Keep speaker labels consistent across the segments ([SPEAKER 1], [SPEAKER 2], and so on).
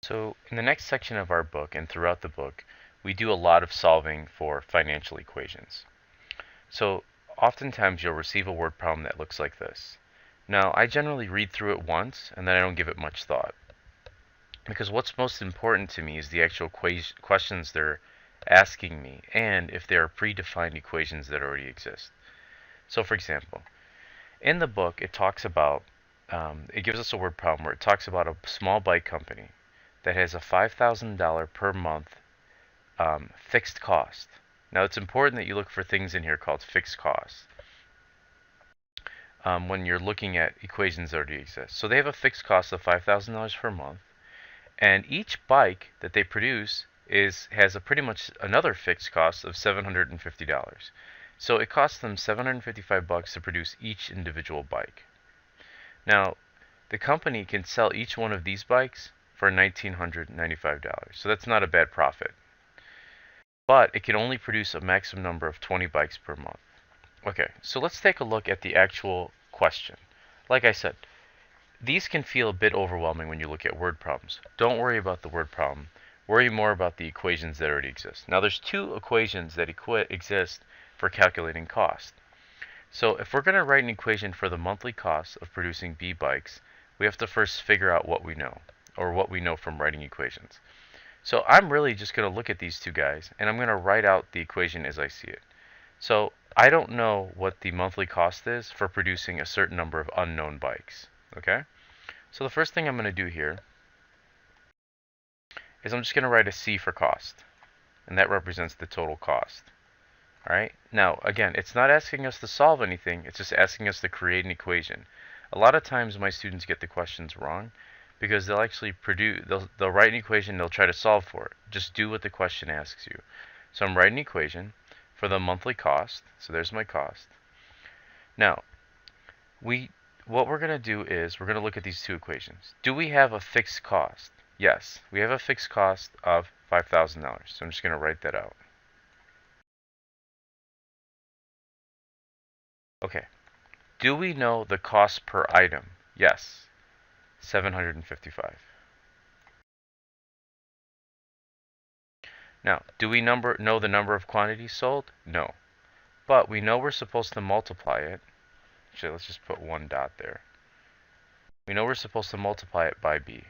[SPEAKER 1] So in the next section of our book and throughout the book, we do a lot of solving for financial equations. So oftentimes you'll receive a word problem that looks like this. Now, I generally read through it once and then I don't give it much thought. Because what's most important to me is the actual questions they're asking me and if there are predefined equations that already exist. So for example, in the book it talks about, it gives us a word problem where it talks about a small bike company that has a $5,000 per month fixed cost. Now it's important that you look for things in here called fixed costs when you're looking at equations that already exist. So they have a fixed cost of $5,000 per month, and each bike that they produce has a pretty much another fixed cost of $750. So it costs them $755 to produce each individual bike. Now, the company can sell each one of these bikes for $1,995. So that's not a bad profit. But it can only produce a maximum number of 20 bikes per month. Okay, so let's take a look at the actual question. Like I said, these can feel a bit overwhelming when you look at word problems. Don't worry about the word problem. Worry more about the equations that already exist. Now there's two equations that exist for calculating cost. So if we're going to write an equation for the monthly cost of producing B bikes, we have to first figure out what we know, or what we know from writing equations. So I'm really just going to look at these two guys, and I'm going to write out the equation as I see it. So I don't know what the monthly cost is for producing a certain number of unknown bikes. Okay? So the first thing I'm going to do here is I'm just going to write a C for cost, and that represents the total cost. Alright? Now, again, it's not asking us to solve anything, it's just asking us to create an equation. A lot of times my students get the questions wrong because they'll actually they'll write an equation, they'll try to solve for it. Just do what the question asks you. So I'm writing an equation for the monthly cost. So there's my cost. Now, what we're going to do is we're going to look at these two equations. Do we have a fixed cost? Yes, we have a fixed cost of $5,000. So I'm just going to write that out. Okay. Do we know the cost per item? Yes, $755. Now, do we know the number of quantities sold? No. But we know we're supposed to multiply it. Actually, let's just put one dot there. We know we're supposed to multiply it by B.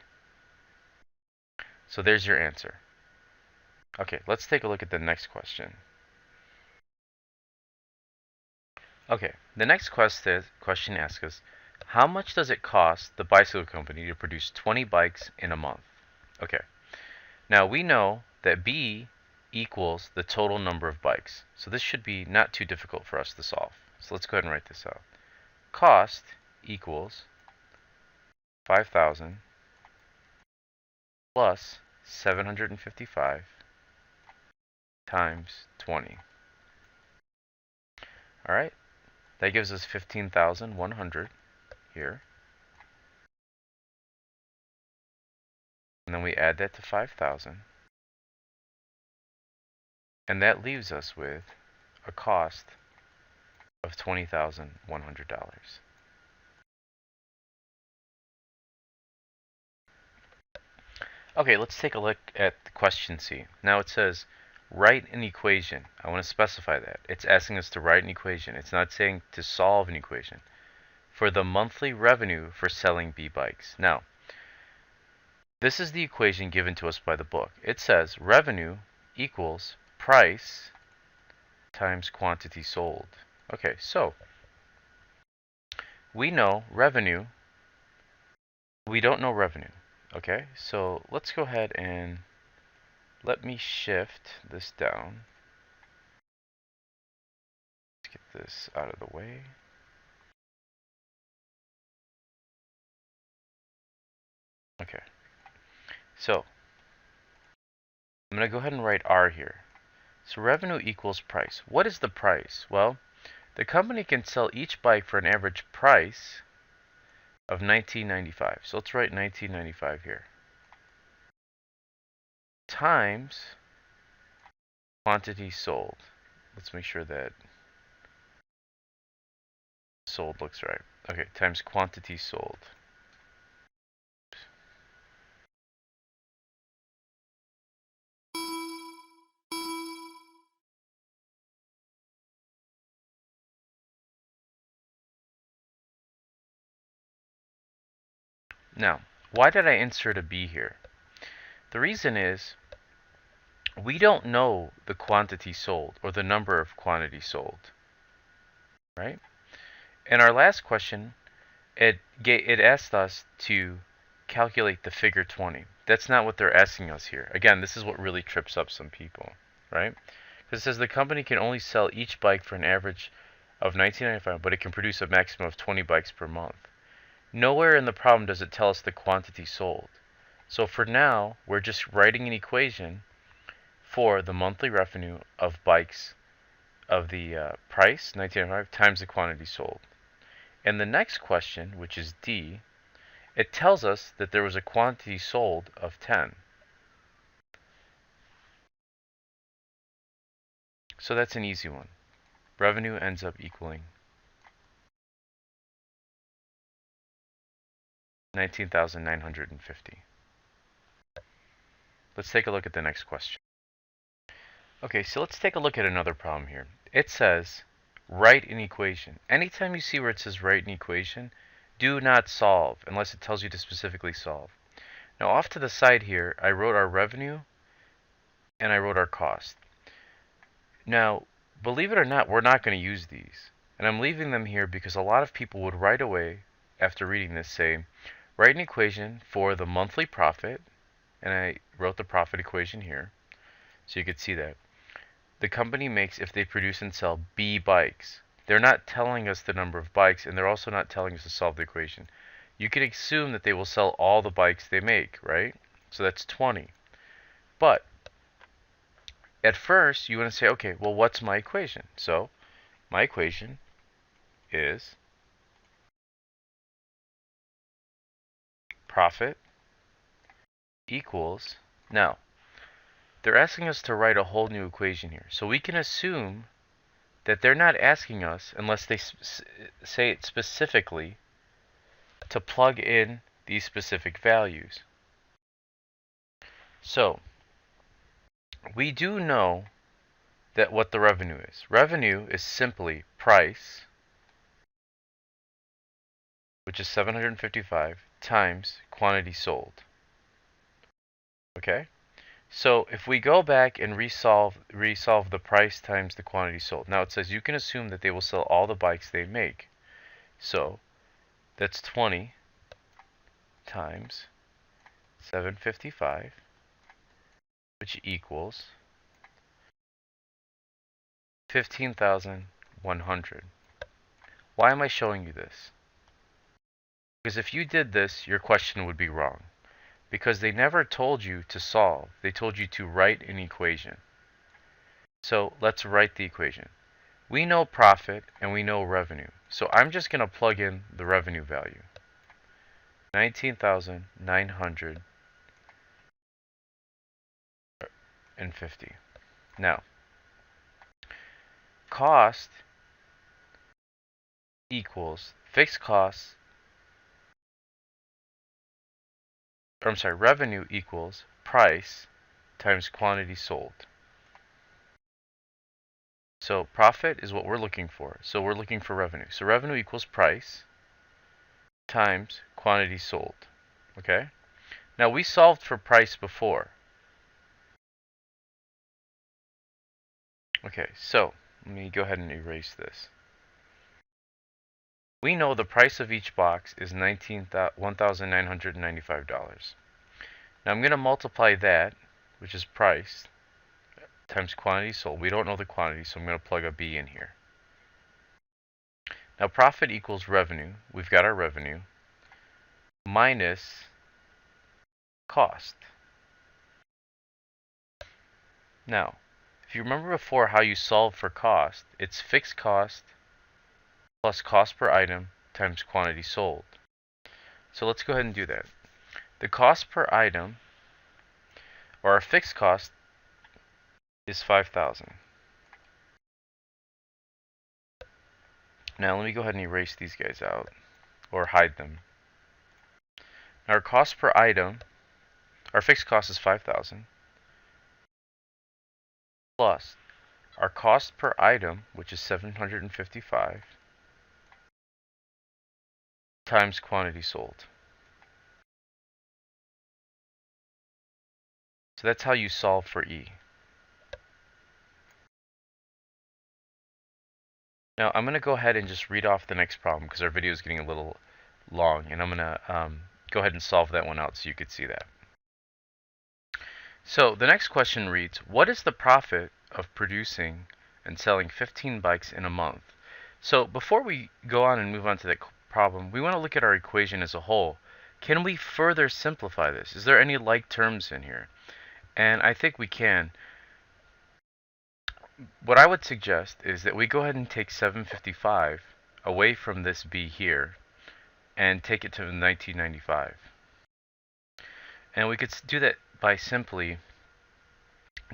[SPEAKER 1] So there's your answer. Okay, let's take a look at the next question. Okay, the next question asks us, how much does it cost the bicycle company to produce 20 bikes in a month? Okay, now we know that B equals the total number of bikes. So this should be not too difficult for us to solve. So let's go ahead and write this out. Cost equals 5,000 plus 755 times 20. Alright, that gives us 15,100 here. And then we add that to 5,000. And that leaves us with a cost of $20,100. Okay, let's take a look at the question C. Now it says, write an equation. I want to specify that. It's asking us to write an equation. It's not saying to solve an equation. For the monthly revenue for selling B bikes. Now, this is the equation given to us by the book. It says revenue equals price times quantity sold. Okay, so we know revenue. We don't know revenue. Okay, so let's go ahead and let me shift this down. Let's get this out of the way. Okay, so I'm going to go ahead and write R here. So revenue equals price. What is the price? Well, the company can sell each bike for an average price of $19.95. So let's write $19.95 here. Times quantity sold. Let's make sure that sold looks right. Okay, times quantity sold. Now, why did I insert a B here? The reason is we don't know the quantity sold or the number of quantities sold, right? In our last question, it asked us to calculate the figure 20. That's not what they're asking us here. Again, this is what really trips up some people, right? Because it says the company can only sell each bike for an average of $19.95, but it can produce a maximum of 20 bikes per month. Nowhere in the problem does it tell us the quantity sold. So for now, we're just writing an equation for the monthly revenue of bikes of the price, $19.95, times the quantity sold. And the next question, which is D, it tells us that there was a quantity sold of 10. So that's an easy one. Revenue ends up equaling 19,950. Let's take a look at the next question. Okay, so let's take a look at another problem here. It says, write an equation. Anytime you see where it says write an equation, do not solve unless it tells you to specifically solve. Now off to the side here, I wrote our revenue and I wrote our cost. Now, believe it or not, we're not going to use these. And I'm leaving them here because a lot of people would right away, after reading this, say, write an equation for the monthly profit, and I wrote the profit equation here, so you could see that. The company makes if they produce and sell B bikes. They're not telling us the number of bikes, and they're also not telling us to solve the equation. You can assume that they will sell all the bikes they make, right? So that's 20. But at first, you want to say, okay, well, what's my equation? So my equation is profit equals, now, they're asking us to write a whole new equation here. So we can assume that they're not asking us, unless they say it specifically, to plug in these specific values. So we do know that what the revenue is. Revenue is simply price, which is 755, times quantity sold. Okay? So if we go back and resolve the price times the quantity sold. Now it says you can assume that they will sell all the bikes they make. So that's 20 times 755, which equals 15,100. Why am I showing you this? Because if you did this, your question would be wrong. Because they never told you to solve. They told you to write an equation. So let's write the equation. We know profit and we know revenue. So I'm just going to plug in the revenue value. 19,950. Now, cost equals fixed costs. Or I'm sorry, revenue equals price times quantity sold. So profit is what we're looking for. So we're looking for revenue. So revenue equals price times quantity sold. Okay? Now we solved for price before. Okay, so let me go ahead and erase this. We know the price of each box is $1,995. Now I'm going to multiply that, which is price, times quantity sold. We don't know the quantity, so I'm going to plug a B in here. Now profit equals revenue. We've got our revenue minus cost. Now, if you remember before how you solve for cost, it's fixed cost plus cost per item times quantity sold. So let's go ahead and do that. The cost per item, or our fixed cost, is 5,000. Now let me go ahead and erase these guys out, or hide them. Now our cost per item, our fixed cost is 5,000, plus our cost per item, which is 755, times quantity sold. So that's how you solve for E. Now I'm going to go ahead and just read off the next problem because our video is getting a little long, and I'm going to go ahead and solve that one out so you could see that. So the next question reads, what is the profit of producing and selling 15 bikes in a month? So before we go on and move on to that problem, we want to look at our equation as a whole. Can we further simplify this? Is there any like terms in here? And I think we can. What I would suggest is that we go ahead and take 755 away from this B here and take it to 1995. And we could do that by simply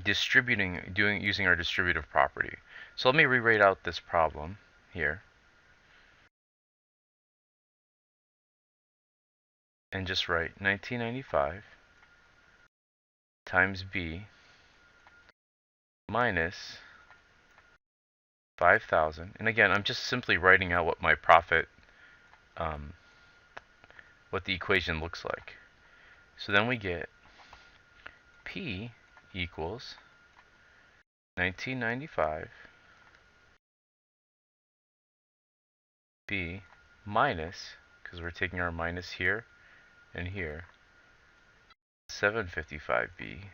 [SPEAKER 1] using our distributive property. So let me rewrite out this problem here and just write 1995 times B minus 5,000. And again, I'm just simply writing out what my profit, what the equation looks like. So then we get P equals 1995 B minus, because we're taking our minus here and here, 755B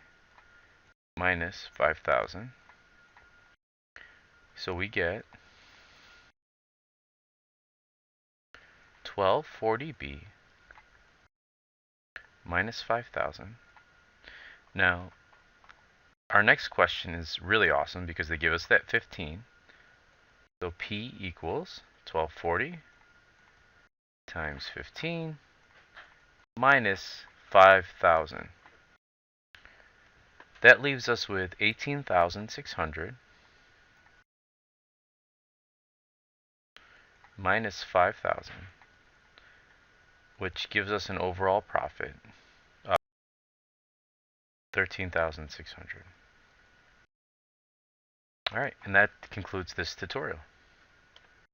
[SPEAKER 1] minus 5,000. So we get 1240B minus 5,000. Now, our next question is really awesome because they give us that 15. So P equals 1240 times 15 minus 5,000. That leaves us with 18,600 minus 5,000, which gives us an overall profit of 13,600. All right, and that concludes this tutorial.